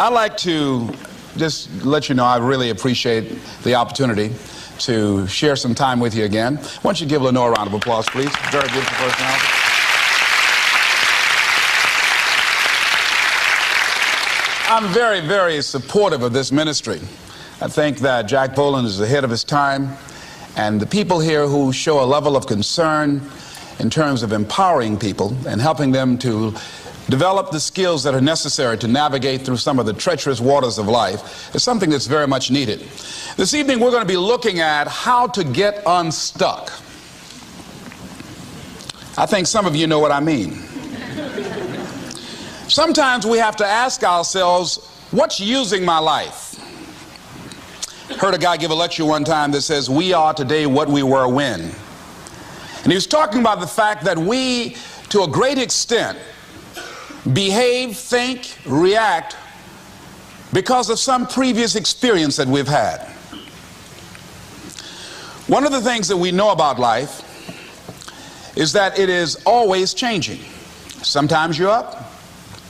I'd like to just let you know I really appreciate the opportunity to share some time with you again. Why don't you give Lenore a round of applause, please? Very beautiful personality. I'm very, very supportive of this ministry. I think that Jack Boland is ahead of his time, and the people here who show a level of concern in terms of empowering people and helping them to develop the skills that are necessary to navigate through some of the treacherous waters of life is something that's very much needed. This evening we're going to be looking at how to get unstuck. I think some of you know what I mean. Sometimes we have to ask ourselves, what's using my life? Heard a guy give a lecture one time that says, we are today what we were when. And he was talking about the fact that we, to a great extent, behave, think, react because of some previous experience that we've had. One of the things that we know about life is that it is always changing. Sometimes you're up,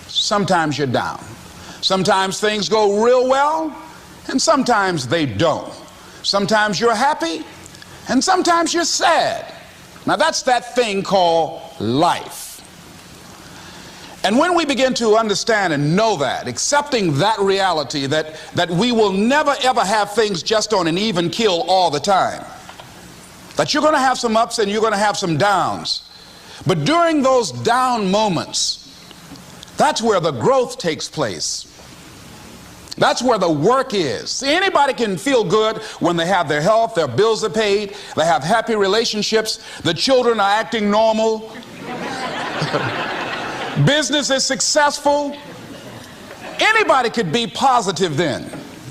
sometimes you're down. Sometimes things go real well, and sometimes they don't. Sometimes you're happy, and sometimes you're sad. Now that's that thing called life. And when we begin to understand and know that, accepting that reality that we will never ever have things just on an even keel all the time, that you're going to have some ups and you're going to have some downs, but during those down moments, that's where the growth takes place. That's where the work is. See, anybody can feel good when they have their health, their bills are paid, they have happy relationships, the children are acting normal, business is successful. Anybody could be positive then.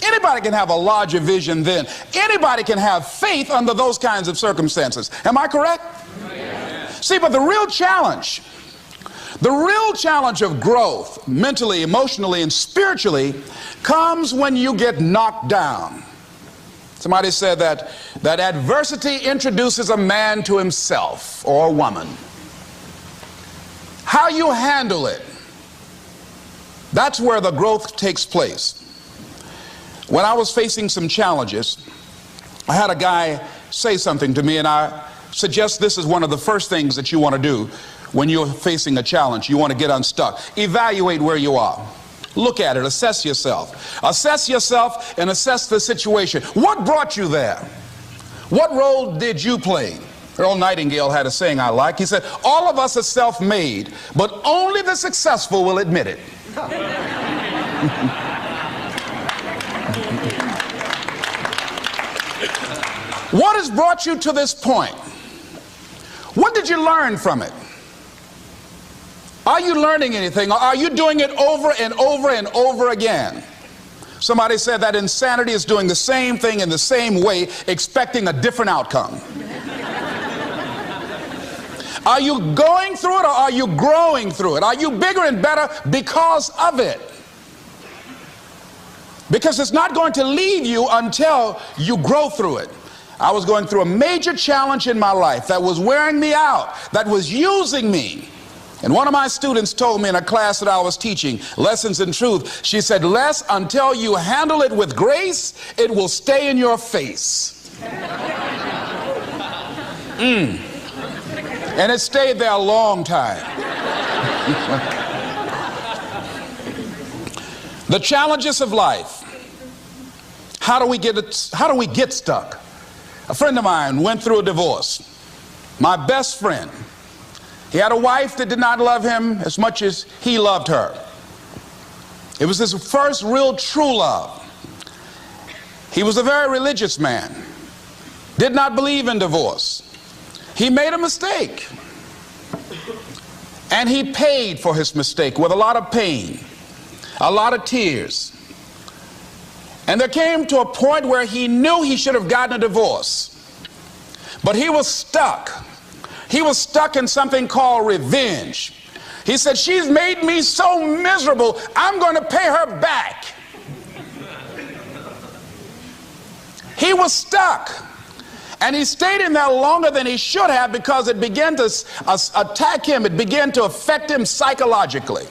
Anybody can have a larger vision then. Anybody can have faith under those kinds of circumstances. Am I correct? Yes. See, but the real challenge of growth, mentally, emotionally, and spiritually, comes when you get knocked down. Somebody said that adversity introduces a man to himself or a woman. How you handle it, that's where the growth takes place. When I was facing some challenges, I had a guy say something to me, and I suggest this is one of the first things that you want to do when you're facing a challenge. You want to get unstuck. Evaluate where you are. Look at it. Assess yourself. Assess yourself and assess the situation. What brought you there? What role did you play? Earl Nightingale had a saying I like. He said, all of us are self-made, but only the successful will admit it. What has brought you to this point? What did you learn from it? Are you learning anything, or are you doing it over and over and over again? Somebody said that insanity is doing the same thing in the same way, expecting a different outcome. Are you going through it, or are you growing through it? Are you bigger and better because of it? Because it's not going to leave you until you grow through it. I was going through a major challenge in my life that was wearing me out, that was using me. And one of my students told me in a class that I was teaching, Lessons in Truth, she said, Les, until you handle it with grace, it will stay in your face. And it stayed there a long time. The challenges of life. How do we get stuck? A friend of mine went through a divorce. My best friend. He had a wife that did not love him as much as he loved her. It was his first real true love. He was a very religious man. Did not believe in divorce. He made a mistake. And he paid for his mistake with a lot of pain, a lot of tears. And there came to a point where he knew he should have gotten a divorce. But he was stuck. He was stuck in something called revenge. He said, she's made me so miserable, I'm going to pay her back. He was stuck. And he stayed in there longer than he should have because it began to attack him. It began to affect him psychologically.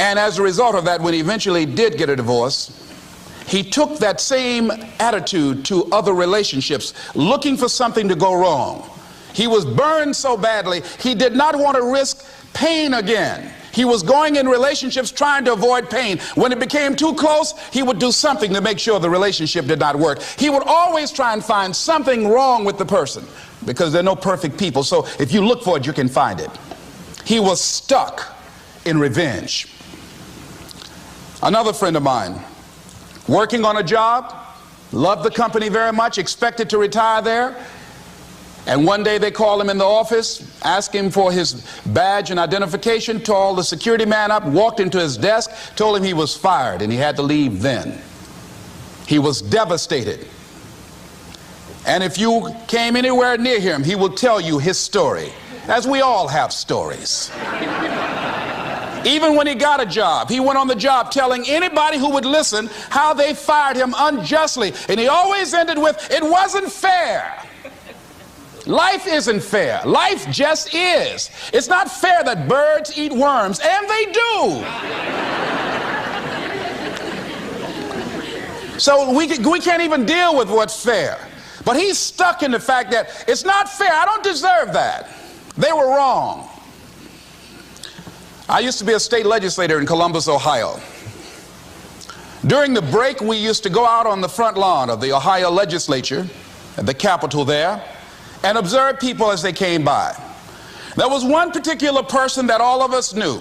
And as a result of that, when he eventually did get a divorce, he took that same attitude to other relationships, looking for something to go wrong. He was burned so badly, he did not want to risk pain again. He was going in relationships trying to avoid pain. When it became too close, he would do something to make sure the relationship did not work. He would always try and find something wrong with the person, because there are no perfect people. So if you look for it, you can find it. He was stuck in revenge. Another friend of mine, working on a job, loved the company very much, expected to retire there. And one day they called him in the office, asked him for his badge and identification, called the security man up, walked into his desk, told him he was fired and he had to leave then. He was devastated. And if you came anywhere near him, he will tell you his story, as we all have stories. Even when he got a job, he went on the job telling anybody who would listen how they fired him unjustly. And he always ended with, "It wasn't fair." Life isn't fair. Life just is. It's not fair that birds eat worms, and they do. So we can't even deal with what's fair. But he's stuck in the fact that it's not fair. I don't deserve that. They were wrong. I used to be a state legislator in Columbus, Ohio. During the break, we used to go out on the front lawn of the Ohio legislature, at the Capitol there, and observe people as they came by. There was one particular person that all of us knew.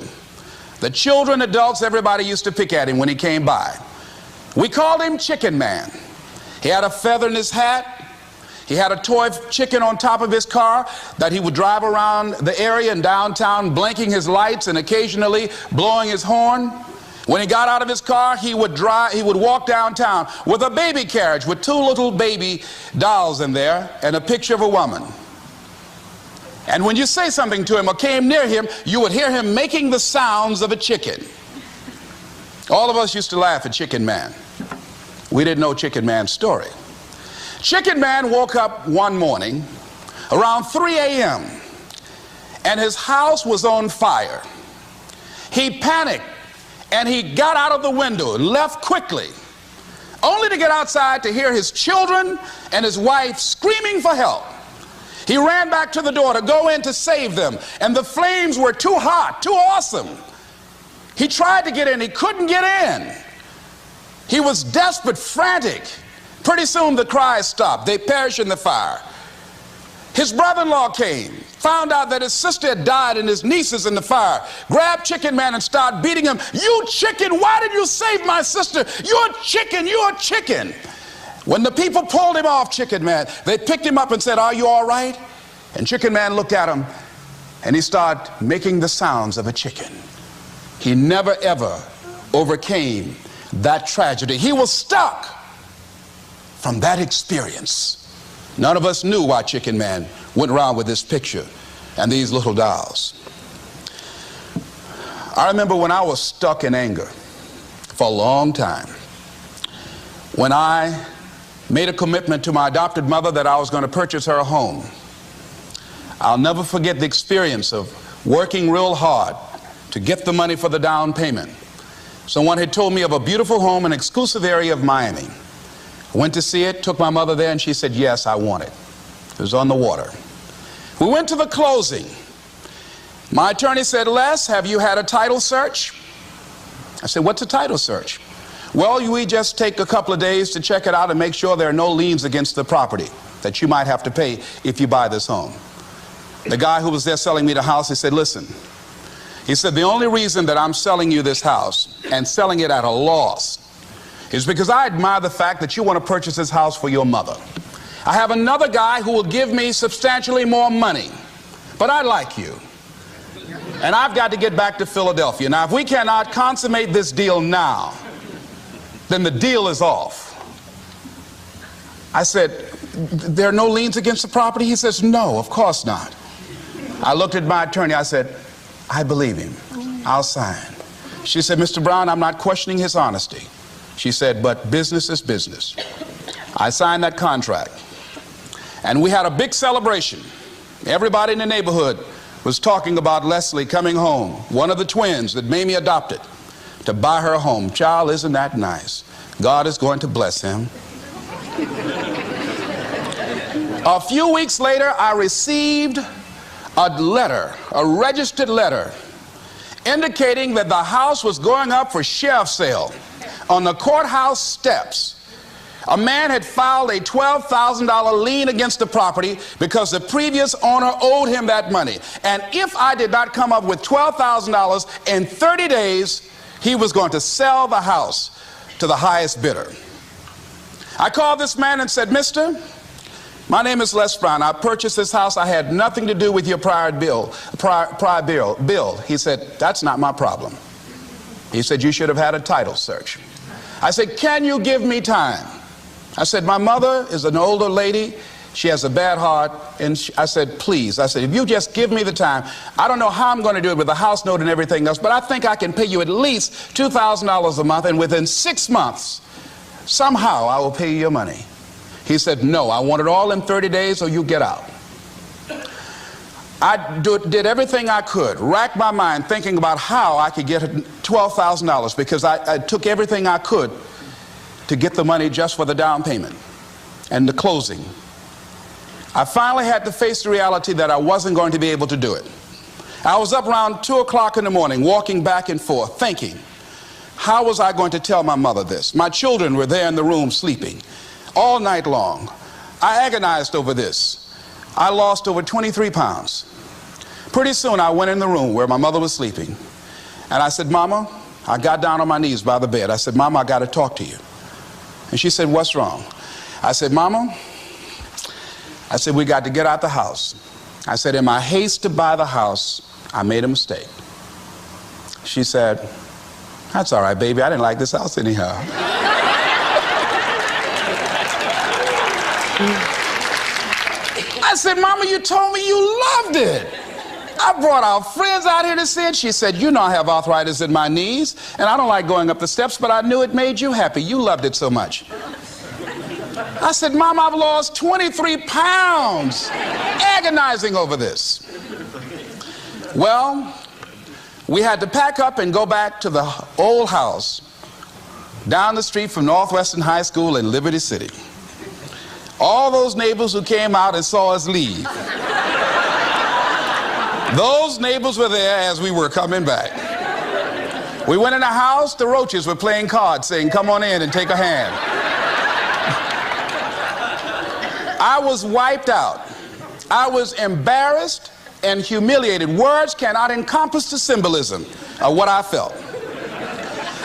The children, adults, everybody used to pick at him when he came by. We called him Chicken Man. He had a feather in his hat. He had a toy chicken on top of his car that he would drive around the area in downtown, blinking his lights and occasionally blowing his horn. When he got out of his car, he would walk downtown with a baby carriage with two little baby dolls in there and a picture of a woman. And when you say something to him or came near him, you would hear him making the sounds of a chicken. All of us used to laugh at Chicken Man. We didn't know Chicken Man's story. Chicken Man woke up one morning around 3 a.m. and his house was on fire. He panicked and he got out of the window and left quickly, only to get outside to hear his children and his wife screaming for help. He ran back to the door to go in to save them, and the flames were too hot, too awesome. He tried to get in, he couldn't get in. He was desperate, frantic. Pretty soon the cries stopped. They perished in the fire. His brother-in-law came, found out that his sister had died and his nieces in the fire, grabbed Chicken Man and started beating him. "You chicken, why did you save my sister? You're a chicken, you're a chicken." When the people pulled him off Chicken Man, they picked him up and said, "Are you all right?" And Chicken Man looked at him and he started making the sounds of a chicken. He never ever overcame that tragedy. He was stuck from that experience. None of us knew why Chicken Man went around with this picture and these little dolls. I remember when I was stuck in anger for a long time, when I made a commitment to my adopted mother that I was going to purchase her a home. I'll never forget the experience of working real hard to get the money for the down payment. Someone had told me of a beautiful home in an exclusive area of Miami. I went to see it, took my mother there, and she said, "Yes, I want it." It was on the water. We went to the closing. My attorney said, "Les, have you had a title search?" I said, "What's a title search?" "Well, we just take a couple of days to check it out and make sure there are no liens against the property that you might have to pay if you buy this home." The guy who was there selling me the house, he said, "Listen," he said, "the only reason that I'm selling you this house and selling it at a loss is because I admire the fact that you want to purchase this house for your mother. I have another guy who will give me substantially more money, but I like you. And I've got to get back to Philadelphia. Now, if we cannot consummate this deal now, then the deal is off." I said, "There are no liens against the property?" He says, "No, of course not." I looked at my attorney. I said, "I believe him. I'll sign." She said, "Mr. Brown, I'm not questioning his honesty." She said, "But business is business." I signed that contract. And we had a big celebration. Everybody in the neighborhood was talking about Leslie coming home, one of the twins that Mamie adopted. to buy her a home. Child, isn't that nice? God is going to bless him. A few weeks later, I received a letter, a registered letter, indicating that the house was going up for sheriff's sale on the courthouse steps. A man had filed a $12,000 lien against the property because the previous owner owed him that money. And if I did not come up with $12,000 in 30 days, he was going to sell the house to the highest bidder. I called this man and said, "Mister, my name is Les Brown. I purchased this house. I had nothing to do with your prior bill. He said, "That's not my problem." He said, "You should have had a title search." I said, "Can you give me time?" I said, "My mother is an older lady. She has a bad heart." And I said, "Please," I said, "if you just give me the time, I don't know how I'm going to do it with the house note and everything else, but I think I can pay you at least $2,000 a month, and within 6 months, somehow I will pay you your money." He said, "No, I want it all in 30 days or you get out." I did everything I could, racked my mind thinking about how I could get $12,000 because I took everything I could to get the money just for the down payment and the closing. I finally had to face the reality that I wasn't going to be able to do it. I was up around 2 o'clock in the morning, walking back and forth, thinking, how was I going to tell my mother this? My children were there in the room sleeping all night long. I agonized over this. I lost over 23 pounds. Pretty soon I went in the room where my mother was sleeping, and I said, "Mama," I got down on my knees by the bed. I said, "Mama, I got to talk to you." And she said, "What's wrong?" I said, "Mama," I said, "we got to get out the house." I said, "In my haste to buy the house, I made a mistake." She said, "That's all right, baby. I didn't like this house anyhow." I said, "Mama, you told me you loved it. I brought our friends out here to see it." She said, "You know I have arthritis in my knees, and I don't like going up the steps, but I knew it made you happy. You loved it so much." I said, "Mom, I've lost 23 pounds agonizing over this." Well, we had to pack up and go back to the old house down the street from Northwestern High School in Liberty City. All those neighbors who came out and saw us leave, those neighbors were there as we were coming back. We went in the house, the roaches were playing cards, saying, "Come on in and take a hand." I was wiped out. I was embarrassed and humiliated. Words cannot encompass the symbolism of what I felt.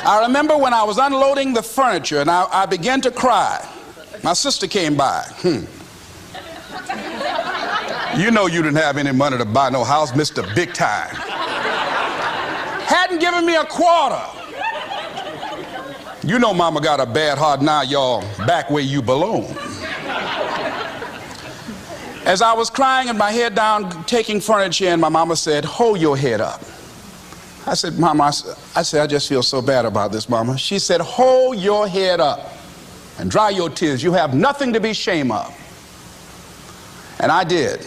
I remember when I was unloading the furniture and I began to cry. My sister came by. "You know you didn't have any money to buy no house, Mr. Big Time. Hadn't given me a quarter. You know Mama got a bad heart, now y'all back where you belong." As I was crying and my head down, taking furniture in, my mama said, "Hold your head up." I said, "Mama," I said, "I just feel so bad about this, Mama." She said, "Hold your head up and dry your tears. You have nothing to be ashamed of." And I did,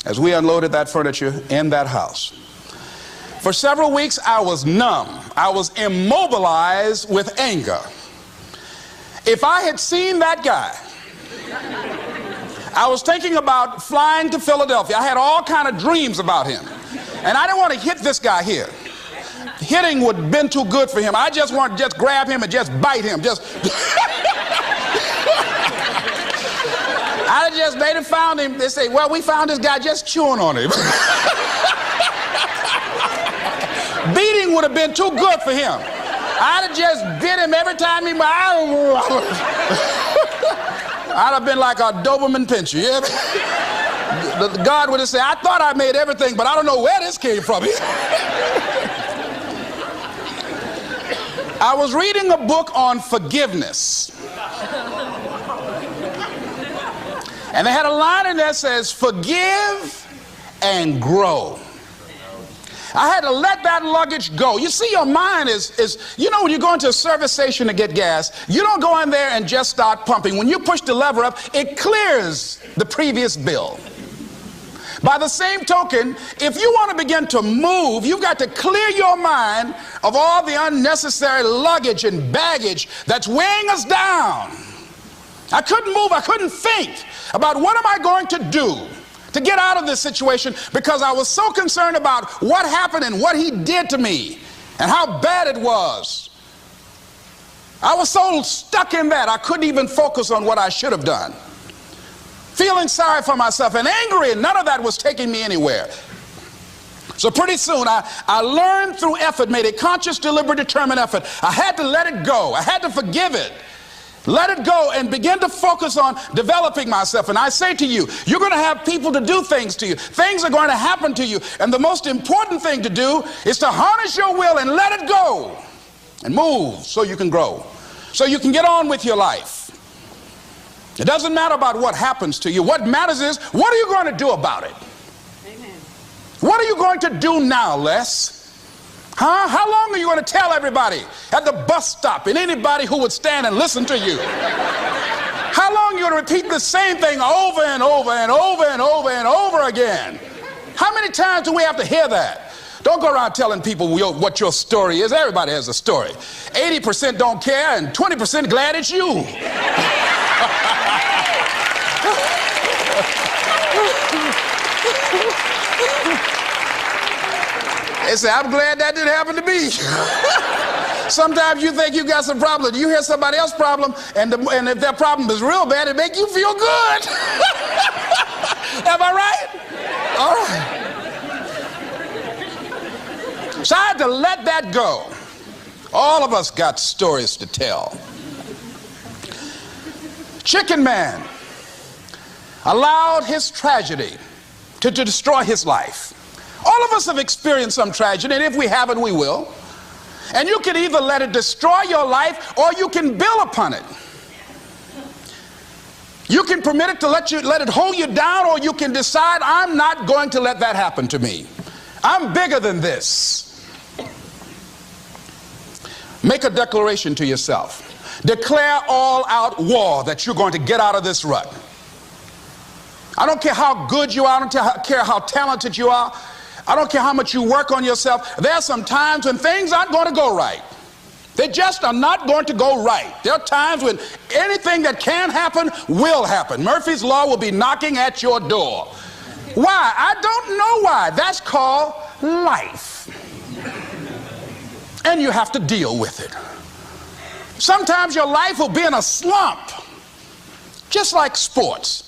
as we unloaded that furniture in that house. For several weeks, I was numb. I was immobilized with anger. If I had seen that guy, I was thinking about flying to Philadelphia. I had all kind of dreams about him. And I didn't want to hit this guy here. Hitting would have been too good for him. I just wanted to just grab him and just bite him. I just made him found him. They say, "Well, we found this guy just chewing on him." Beating would have been too good for him. I'd have just bit him every time he... I'd have been like a Doberman Pinscher. Yeah? God would have said, "I thought I made everything, but I don't know where this came from." I was reading a book on forgiveness. And they had a line in there that says, "Forgive and grow." I had to let that luggage go. You see, your mind is, you know, when you go into a service station to get gas, you don't go in there and just start pumping. When you push the lever up, it clears the previous bill. By the same token, if you want to begin to move, you've got to clear your mind of all the unnecessary luggage and baggage that's weighing us down. I couldn't move, I couldn't think about what am I going to do to get out of this situation, because I was so concerned about what happened and what he did to me and how bad it was. I was so stuck in that I couldn't even focus on what I should have done. Feeling sorry for myself and angry, and none of that was taking me anywhere. So pretty soon I learned through effort, made a conscious, deliberate, determined effort. I had to let it go. I had to forgive it. Let it go and begin to focus on developing myself. And I say to you, you're going to have people to do things to you. Things are going to happen to you. And the most important thing to do is to harness your will and let it go and move so you can grow, so you can get on with your life. It doesn't matter about what happens to you. What matters is, what are you going to do about it? Amen. What are you going to do now, Les? Huh? How long are you going to tell everybody at the bus stop and anybody who would stand and listen to you? How long are you going to repeat the same thing over and over and over and over and over again? How many times do we have to hear that? Don't go around telling people what your story is. Everybody has a story. 80% don't care and 20% glad it's you. They say, I'm glad that didn't happen to me. Sometimes you think you got some problem. You hear somebody else's problem, and if their problem is real bad, it make you feel good. Am I right? All right. So I had to let that go. All of us got stories to tell. Chicken Man allowed his tragedy to destroy his life. All of us have experienced some tragedy, and if we haven't, we will. And you can either let it destroy your life, or you can build upon it. You can permit it to let it hold you down, or you can decide, I'm not going to let that happen to me. I'm bigger than this. Make a declaration to yourself. Declare all out war that you're going to get out of this rut. I don't care how good you are. I don't care how talented you are. I don't care how much you work on yourself. There are some times when things aren't going to go right. They just are not going to go right. There are times when anything that can happen will happen. Murphy's Law will be knocking at your door. Why? I don't know why. That's called life. And you have to deal with it. Sometimes your life will be in a slump, just like sports.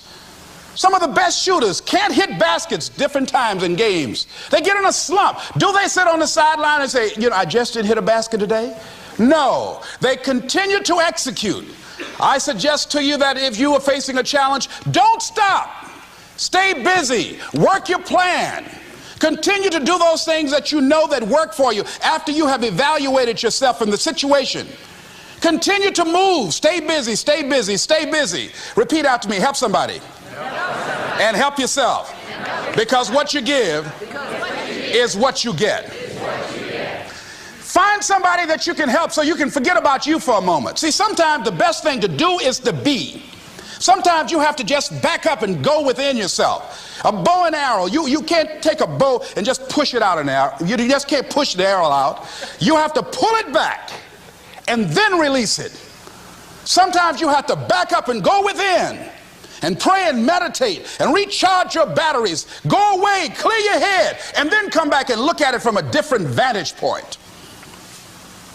Some of the best shooters can't hit baskets different times in games. They get in a slump. Do they sit on the sideline and say, I just didn't hit a basket today? No, they continue to execute. I suggest to you that if you are facing a challenge, don't stop. Stay busy. Work your plan. Continue to do those things that you know that work for you after you have evaluated yourself in the situation. Continue to move. Stay busy, stay busy, stay busy. Repeat after me. Help somebody. And help yourself. Because what you give is what you get. Find somebody that you can help so you can forget about you for a moment. See, sometimes the best thing to do is to be. Sometimes you have to just back up and go within yourself. A bow and arrow, you can't take a bow and just push it out an arrow. You just can't push the arrow out. You have to pull it back and then release it. Sometimes you have to back up and go within and pray and meditate and recharge your batteries. Go away, clear your head, and then come back and look at it from a different vantage point.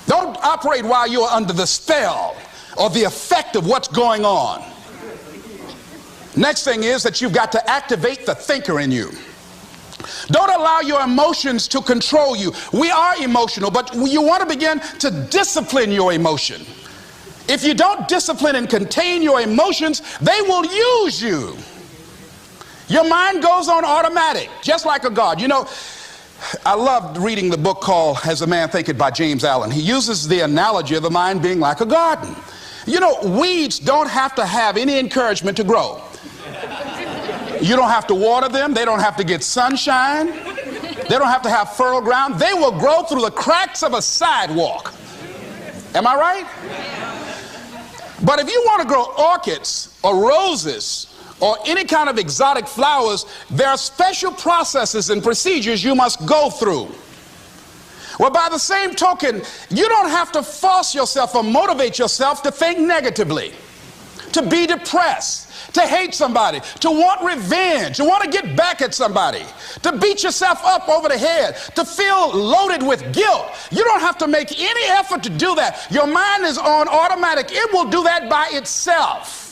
Don't operate while you're under the spell or the effect of what's going on. Next thing is that you've got to activate the thinker in you. Don't allow your emotions to control you. We are emotional, but you want to begin to discipline your emotion. If you don't discipline and contain your emotions, they will use you. Your mind goes on automatic, just like a guard. I loved reading the book called As a Man Thinketh by James Allen. He uses the analogy of the mind being like a garden. Weeds don't have to have any encouragement to grow. You don't have to water them. They don't have to get sunshine. They don't have to have fertile ground. They will grow through the cracks of a sidewalk. Am I right? But if you want to grow orchids or roses or any kind of exotic flowers, there are special processes and procedures you must go through. Well, by the same token, you don't have to force yourself or motivate yourself to think negatively, to be depressed, to hate somebody, to want revenge, to want to get back at somebody, to beat yourself up over the head, to feel loaded with guilt. You don't have to make any effort to do that. Your mind is on automatic. It will do that by itself.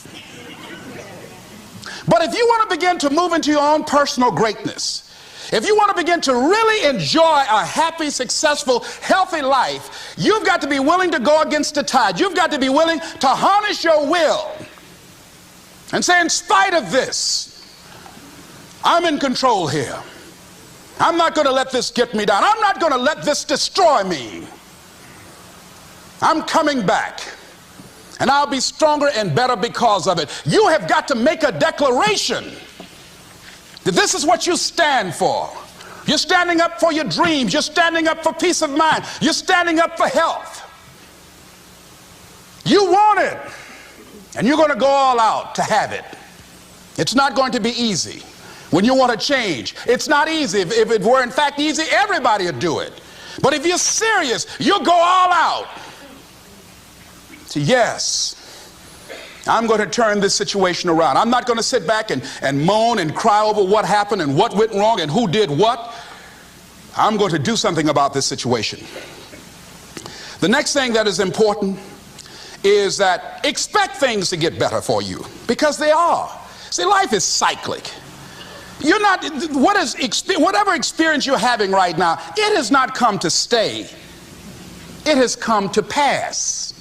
But if you want to begin to move into your own personal greatness, if you want to begin to really enjoy a happy, successful, healthy life, you've got to be willing to go against the tide. You've got to be willing to harness your will and say, in spite of this, I'm in control here. I'm not going to let this get me down. I'm not going to let this destroy me. I'm coming back, and I'll be stronger and better because of it. You have got to make a declaration that this is what you stand for. You're standing up for your dreams. You're standing up for peace of mind. You're standing up for health. You want it, and you're going to go all out to have it. It's not going to be easy. When you want to change, it's not easy. If it were in fact easy, everybody would do it. But if you're serious, you'll go all out. So yes, I'm going to turn this situation around. I'm not going to sit back and moan and cry over what happened and what went wrong and who did what. I'm going to do something about this situation. The next thing that is important is that expect things to get better for you, because they are. See, life is cyclic. You're not, whatever experience you're having right now, it has not come to stay. It has come to pass.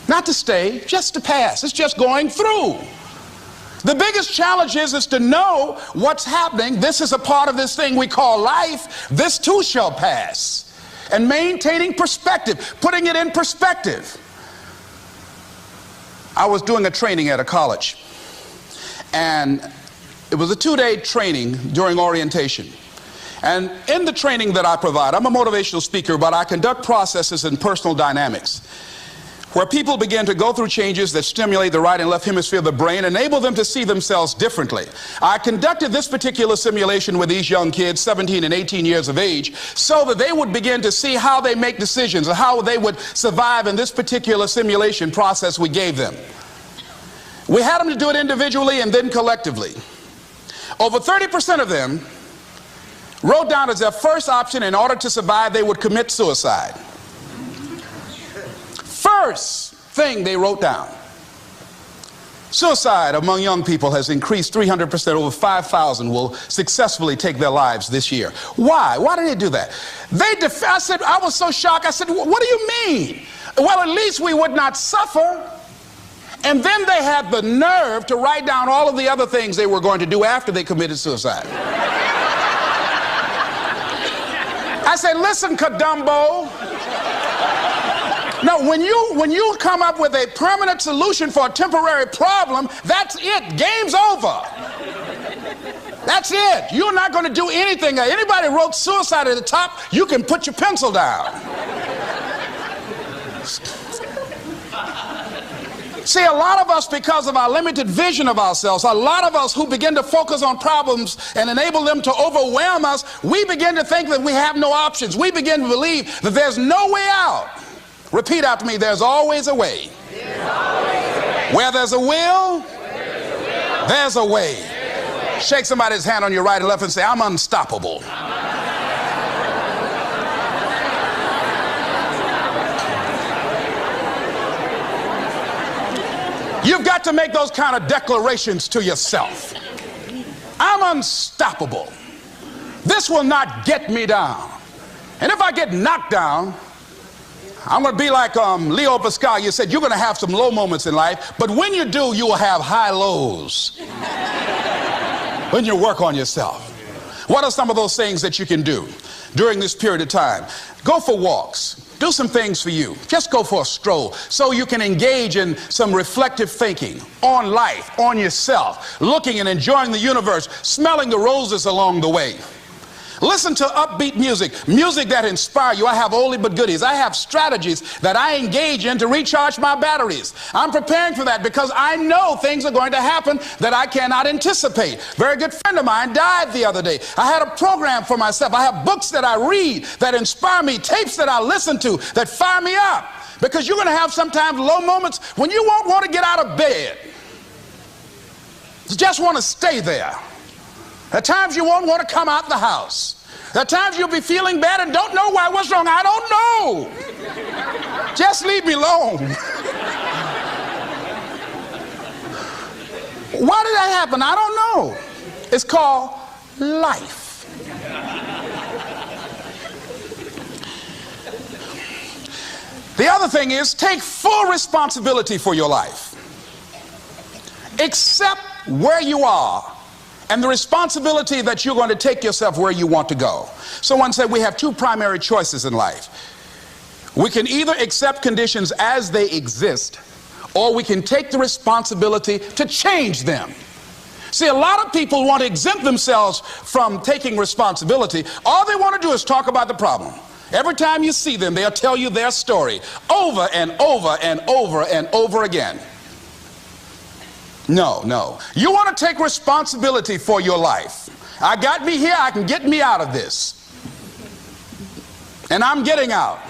Not to stay, just to pass. It's just going through. The biggest challenge is to know what's happening. This is a part of this thing we call life. This too shall pass. And maintaining perspective, putting it in perspective. I was doing a training at a college, and it was a 2-day training during orientation. And in the training that I provide, I'm a motivational speaker, but I conduct processes in personal dynamics, where people begin to go through changes that stimulate the right and left hemisphere of the brain, enable them to see themselves differently. I conducted this particular simulation with these young kids, 17 and 18 years of age, so that they would begin to see how they make decisions or how they would survive in this particular simulation process we gave them. We had them to do it individually and then collectively. Over 30% of them wrote down as their first option, in order to survive, they would commit suicide. First thing they wrote down. Suicide among young people has increased 300%. Over 5,000 will successfully take their lives this year. Why? Why did they do that? I said, I was so shocked. I said, what do you mean? Well, at least we would not suffer. And then they had the nerve to write down all of the other things they were going to do after they committed suicide. I said, listen, Kadumbo. No, when you come up with a permanent solution for a temporary problem, that's it. Game's over. That's it. You're not going to do anything. Anybody wrote suicide at the top, you can put your pencil down. See, a lot of us, because of our limited vision of ourselves, a lot of us who begin to focus on problems and enable them to overwhelm us, we begin to think that we have no options. We begin to believe that there's no way out. Repeat after me, there's always a way. Where there's a will, there's a way. Shake somebody's hand on your right and left and say, I'm unstoppable. You've got to make those kind of declarations to yourself. I'm unstoppable. This will not get me down. And if I get knocked down, I'm going to be like Leo Pascal. You said you're going to have some low moments in life, but when you do, you will have high lows when you work on yourself. What are some of those things that you can do during this period of time? Go for walks. Do some things for you. Just go for a stroll so you can engage in some reflective thinking on life, on yourself, looking and enjoying the universe, smelling the roses along the way. Listen to upbeat music, music that inspires you. I have oldie but goodies. I have strategies that I engage in to recharge my batteries. I'm preparing for that because I know things are going to happen that I cannot anticipate. A very good friend of mine died the other day. I had a program for myself. I have books that I read that inspire me, tapes that I listen to that fire me up. Because you're going to have sometimes low moments when you won't want to get out of bed. You just want to stay there. At times you won't want to come out the house. At times you'll be feeling bad and don't know why. What's wrong? I don't know. Just leave me alone. Why did that happen? I don't know. It's called life. The other thing is, take full responsibility for your life. Accept where you are and the responsibility that you're going to take yourself where you want to go. Someone said we have two primary choices in life. We can either accept conditions as they exist, or we can take the responsibility to change them. See, a lot of people want to exempt themselves from taking responsibility. All they want to do is talk about the problem. Every time you see them, they'll tell you their story over and over and over and over again. No, no. You want to take responsibility for your life. I got me here, I can get me out of this. And I'm getting out.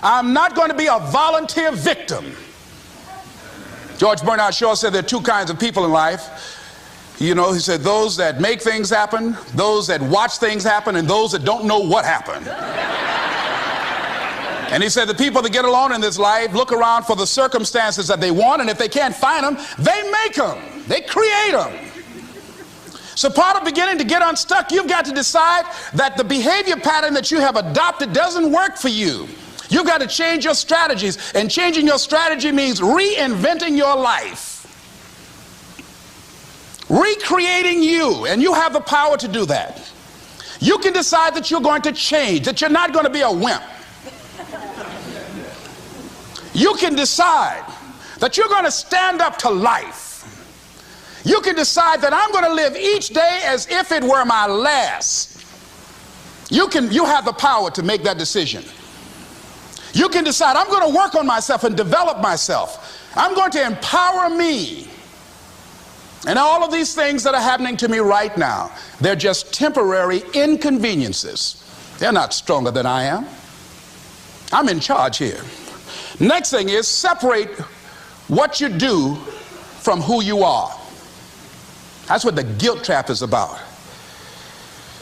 I'm not going to be a volunteer victim. George Bernard Shaw said there are two kinds of people in life. You know, he said those that make things happen, those that watch things happen, and those that don't know what happened. And he said the people that get along in this life look around for the circumstances that they want, and if they can't find them, they make them. They create them. So part of beginning to get unstuck, you've got to decide that the behavior pattern that you have adopted doesn't work for you. You've got to change your strategies, and changing your strategy means reinventing your life. Recreating you, and you have the power to do that. You can decide that you're going to change, that you're not going to be a wimp. You can decide that you're going to stand up to life. You can decide that I'm going to live each day as if it were my last. You have the power to make that decision. You can decide I'm going to work on myself and develop myself. I'm going to empower me. And all of these things that are happening to me right now, they're just temporary inconveniences. They're not stronger than I am. I'm in charge here. Next thing is, separate what you do from who you are. That's what the guilt trap is about.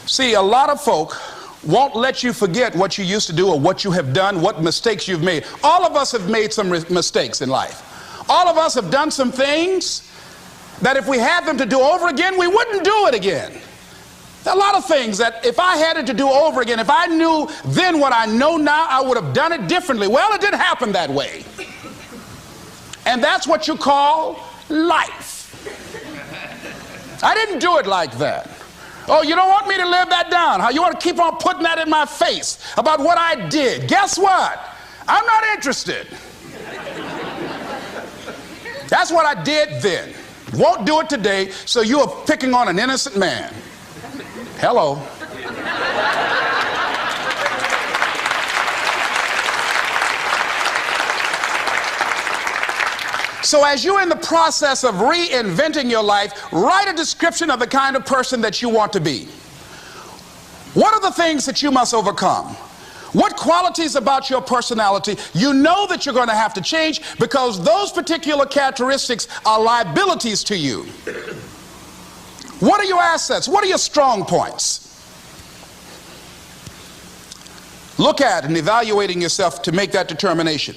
See, a lot of folk won't let you forget what you used to do or what you have done, what mistakes you've made. All of us have made some mistakes in life. All of us have done some things that if we had them to do over again, we wouldn't do it again. There are a lot of things that if I had it to do over again, if I knew then what I know now, I would have done it differently. Well, it didn't happen that way. And that's what you call life. I didn't do it like that. Oh, you don't want me to live that down? How you want to keep on putting that in my face about what I did? Guess what? I'm not interested. That's what I did then. Won't do it today, so you are picking on an innocent man. Hello. So as you're in the process of reinventing your life, write a description of the kind of person that you want to be. What are the things that you must overcome? What qualities about your personality you know that you're going to have to change because those particular characteristics are liabilities to you? What are your assets? What are your strong points? Look at and evaluating yourself to make that determination.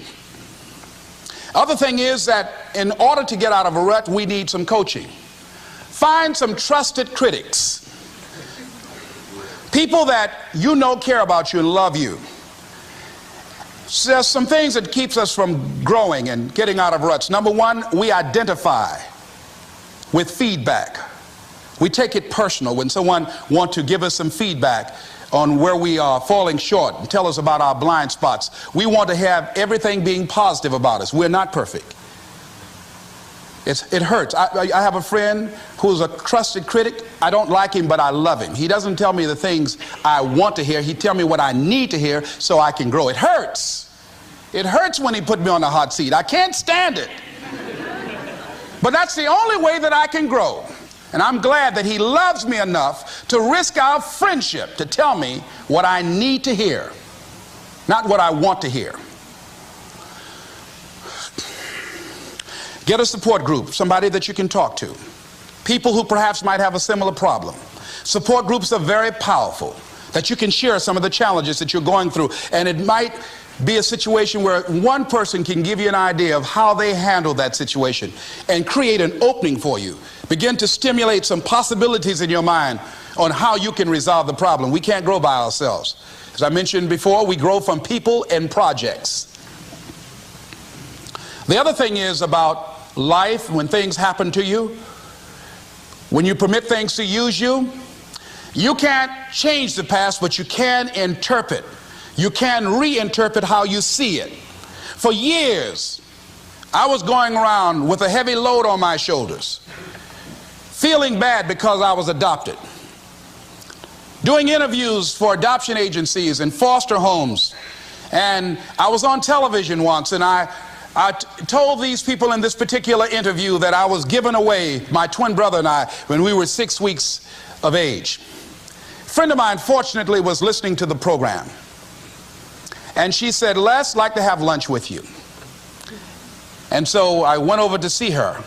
Other thing is that in order to get out of a rut, we need some coaching. Find some trusted critics. People that you know care about you and love you. So there's some things that keeps us from growing and getting out of ruts. Number one, we identify with feedback. We take it personal when someone wants to give us some feedback on where we are falling short and tell us about our blind spots. We want to have everything being positive about us. We're not perfect. It hurts. I have a friend who's a trusted critic. I don't like him, but I love him. He doesn't tell me the things I want to hear. He tells me what I need to hear so I can grow. It hurts. It hurts when he put me on the hot seat. I can't stand it. But that's the only way that I can grow. And I'm glad that he loves me enough to risk our friendship to tell me what I need to hear, not what I want to hear. Get a support group, somebody that you can talk to. People who perhaps might have a similar problem. Support groups are very powerful, that you can share some of the challenges that you're going through. And it might be a situation where one person can give you an idea of how they handle that situation and create an opening for you. Begin to stimulate some possibilities in your mind on how you can resolve the problem. We can't grow by ourselves. As I mentioned before, we grow from people and projects. The other thing is about life, when things happen to you, when you permit things to use you, you can't change the past, but you can interpret. You can reinterpret how you see it. For years, I was going around with a heavy load on my shoulders, feeling bad because I was adopted, doing interviews for adoption agencies and foster homes. And I was on television once, and I told these people in this particular interview that I was giving away my twin brother and I when we were 6 weeks of age. A friend of mine, fortunately, was listening to the program. And she said, Les, I'd like to have lunch with you. And so I went over to see her.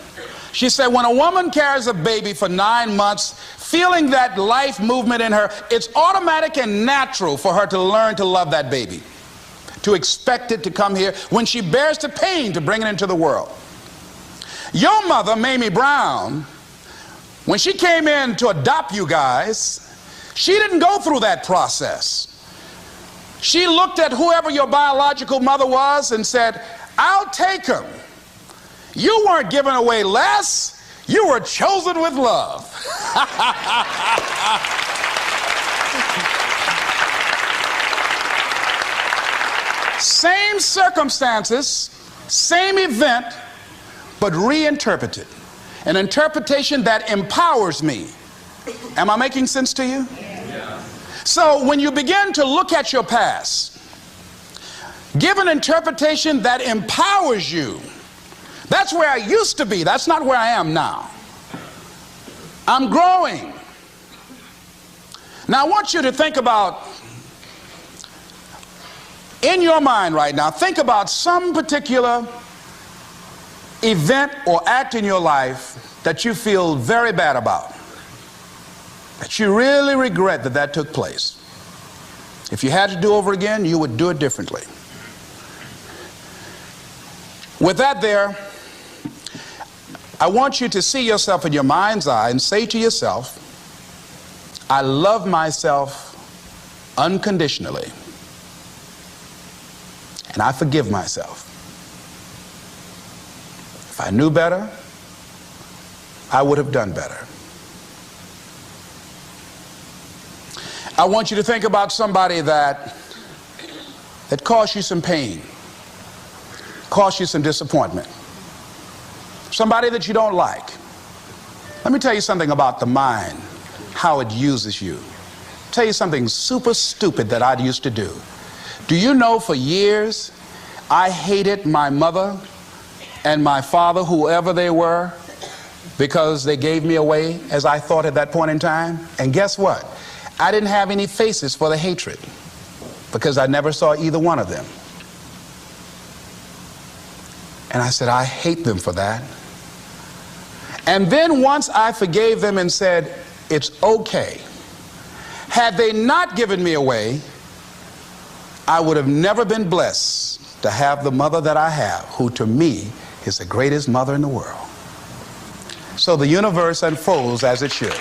She said, when a woman carries a baby for 9 months, feeling that life movement in her, it's automatic and natural for her to learn to love that baby, to expect it to come here when she bears the pain to bring it into the world. Your mother, Mamie Brown, when she came in to adopt you guys, she didn't go through that process. She looked at whoever your biological mother was and said, I'll take him. You weren't given away less. You were chosen with love. Same circumstances, same event, but reinterpreted. An interpretation that empowers me. Am I making sense to you? Yeah. So when you begin to look at your past, give an interpretation that empowers you. That's where I used to be. That's not where I am now. I'm growing. Now I want you to think about, in your mind right now, think about some particular event or act in your life that you feel very bad about, that you really regret that took place. If you had to do over again, you would do it differently. With that there, I want you to see yourself in your mind's eye and say to yourself, I love myself unconditionally, and I forgive myself. If I knew better, I would have done better. I want you to think about somebody that caused you some pain, caused you some disappointment, somebody that you don't like. Let me tell you something about the mind, how it uses you. Tell you something super stupid that I used to do. Do you know for years I hated my mother and my father, whoever they were, because they gave me away, as I thought at that point in time? And guess what? I didn't have any faces for the hatred because I never saw either one of them. And I said, I hate them for that. And then once I forgave them and said, it's okay, had they not given me away, I would have never been blessed to have the mother that I have, who to me is the greatest mother in the world. So the universe unfolds as it should.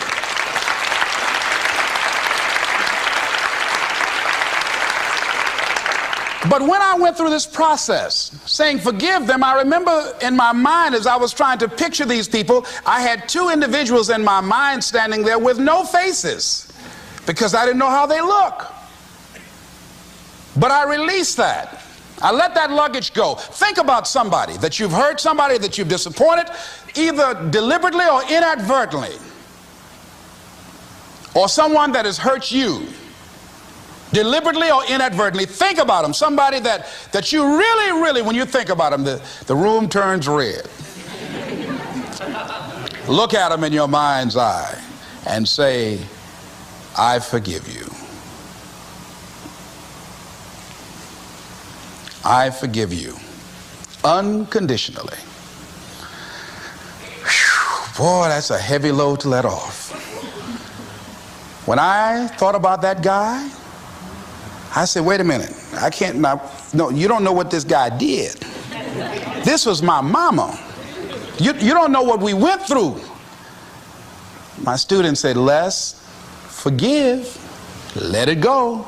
But when I went through this process, saying forgive them, I remember in my mind as I was trying to picture these people, I had two individuals in my mind standing there with no faces because I didn't know how they look. But I released that. I let that luggage go. Think about somebody that you've hurt, somebody that you've disappointed, either deliberately or inadvertently, or someone that has hurt you deliberately or inadvertently. Think about them. Somebody that you really, when you think about them, the room turns red. Look at them in your mind's eye and say, I forgive you. I forgive you unconditionally. Whew, boy, that's a heavy load to let off. When I thought about that guy, I said, wait a minute, I can't, no, you don't know what this guy did. This was my mama. You don't know what we went through. My student said, Les, forgive, let it go.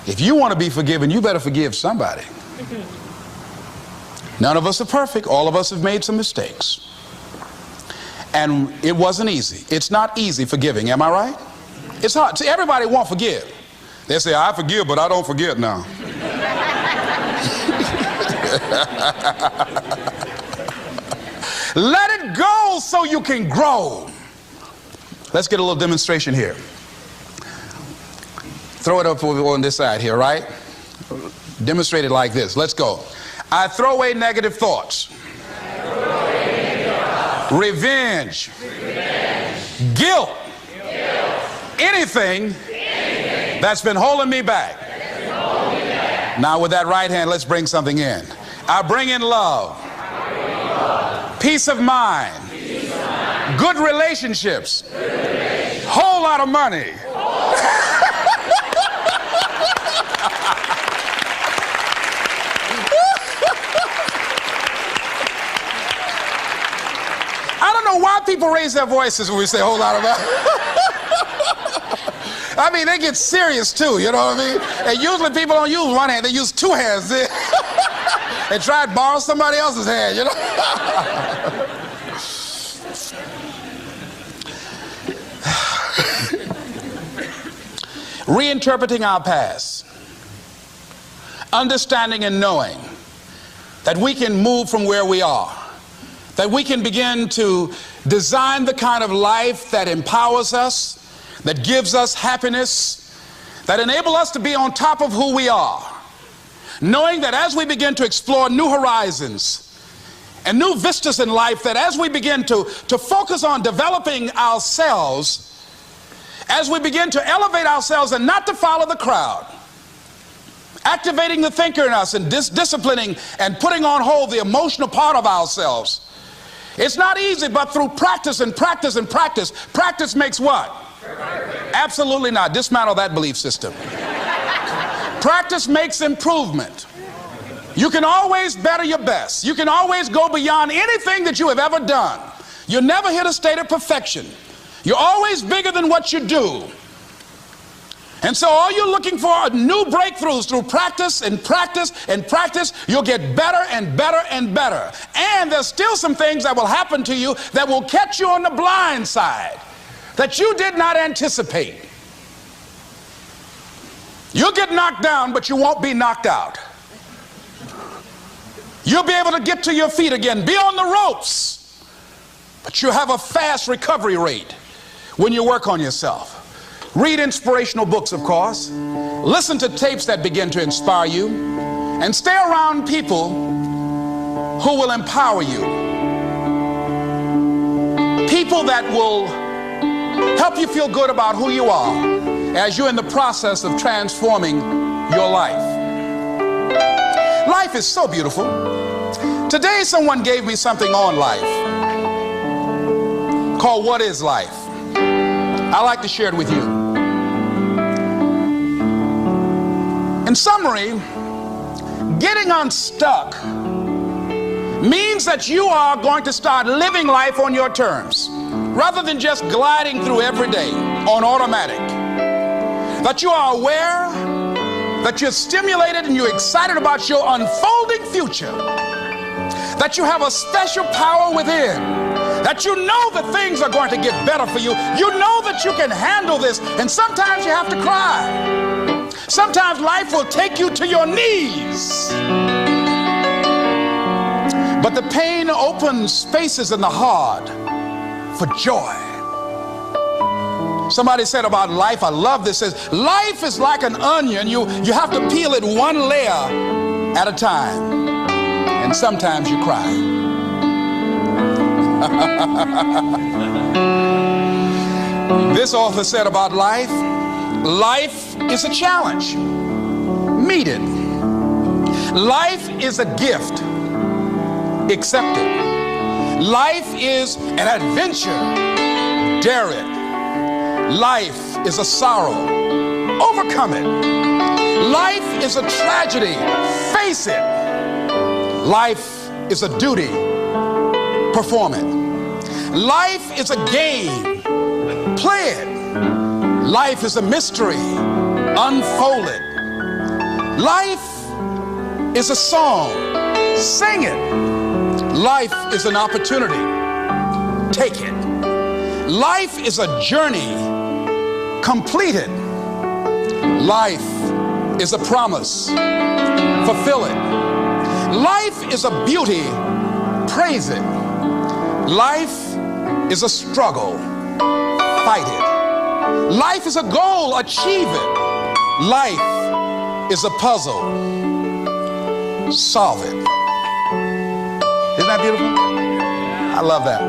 If you want to be forgiven, you better forgive somebody. None of us are perfect. All of us have made some mistakes. And it wasn't easy. It's not easy forgiving, am I right? It's hard. See, everybody won't forgive. They say, I forgive, but I don't forget now. Let it go so you can grow. Let's get a little demonstration here. Throw it up on this side here, right? Demonstrate it like this. Let's go. I throw away negative thoughts. Revenge. Guilt. Anything that's been holding me back. Now with that right hand, let's bring something in. I bring in love. Peace of mind. Good relationships. Whole lot of money. I don't know why people raise their voices when we say a whole lot of money. I mean, they get serious too, you know what I mean? And usually people don't use one hand, they use two hands. And try to borrow somebody else's hand, you know? Reinterpreting our past. Understanding and knowing that we can move from where we are. That we can begin to design the kind of life that empowers us, that gives us happiness, that enable us to be on top of who we are. Knowing that as we begin to explore new horizons and new vistas in life, that as we begin to focus on developing ourselves, as we begin to elevate ourselves and not to follow the crowd, activating the thinker in us and disciplining and putting on hold the emotional part of ourselves. It's not easy, but through practice and practice and practice, practice makes what? Absolutely not. Dismantle that belief system. Practice makes improvement. You can always better your best. You can always go beyond anything that you have ever done. You'll never hit a state of perfection. You're always bigger than what you do. And so all you're looking for are new breakthroughs through practice and practice and practice. You'll get better and better and better. And there's still some things that will happen to you that will catch you on the blind side that you did not anticipate. You'll get knocked down, but you won't be knocked out. You'll be able to get to your feet again, be on the ropes, but you'll have a fast recovery rate when you work on yourself. Read inspirational books, of course. Listen to tapes that begin to inspire you, and stay around people who will empower you. People that will help you feel good about who you are as you're in the process of transforming your life. Life is so beautiful. Today someone gave me something on life called What is Life? I'd like to share it with you. In summary, getting unstuck means that you are going to start living life on your terms rather than just gliding through every day on automatic. That you are aware, that you're stimulated and you're excited about your unfolding future. That you have a special power within. That you know that things are going to get better for you. You know that you can handle this, and sometimes you have to cry. Sometimes life will take you to your knees. But the pain opens spaces in the heart for joy. Somebody said about life, I love this, says, life is like an onion. You have to peel it one layer at a time. And sometimes you cry. This author said about life, life is a challenge. Meet it. Life is a gift. Accept it. Life is an adventure. Dare it. Life is a sorrow. Overcome it. Life is a tragedy. Face it. Life is a duty. Perform it. Life is a game. Play it. Life is a mystery. Unfold it. Life is a song. Sing it. Life is an opportunity. Take it. Life is a journey. Complete it. Life is a promise. Fulfill it. Life is a beauty. Praise it. Life is a struggle. Fight it. Life is a goal. Achieve it. Life is a puzzle. Solve it. Isn't that beautiful? I love that.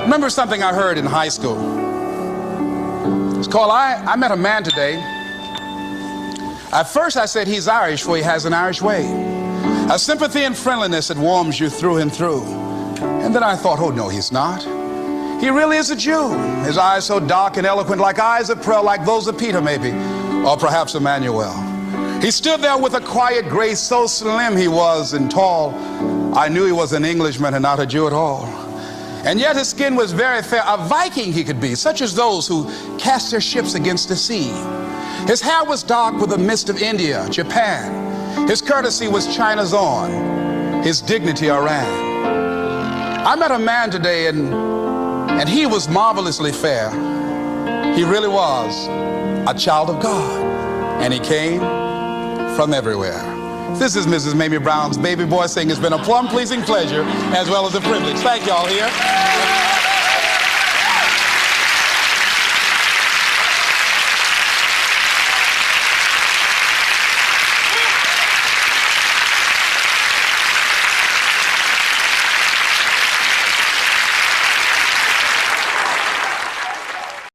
Remember something I heard in high school. It's called, I met a man today. At first I said he's Irish, for he has an Irish way. A sympathy and friendliness that warms you through and through. And then I thought, oh no, he's not. He really is a Jew. His eyes so dark and eloquent, like eyes of pearl, like those of Peter maybe, or perhaps Emmanuel. He stood there with a quiet grace, so slim he was and tall. I knew he was an Englishman and not a Jew at all. And yet his skin was very fair, a Viking he could be, such as those who cast their ships against the sea. His hair was dark with the mist of India, Japan. His courtesy was China's own, his dignity Iran. I met a man today and he was marvelously fair. He really was a child of God, and he came from everywhere. This is Mrs. Mamie Brown's baby boy saying it's been a plum-pleasing pleasure as well as a privilege. Thank y'all here.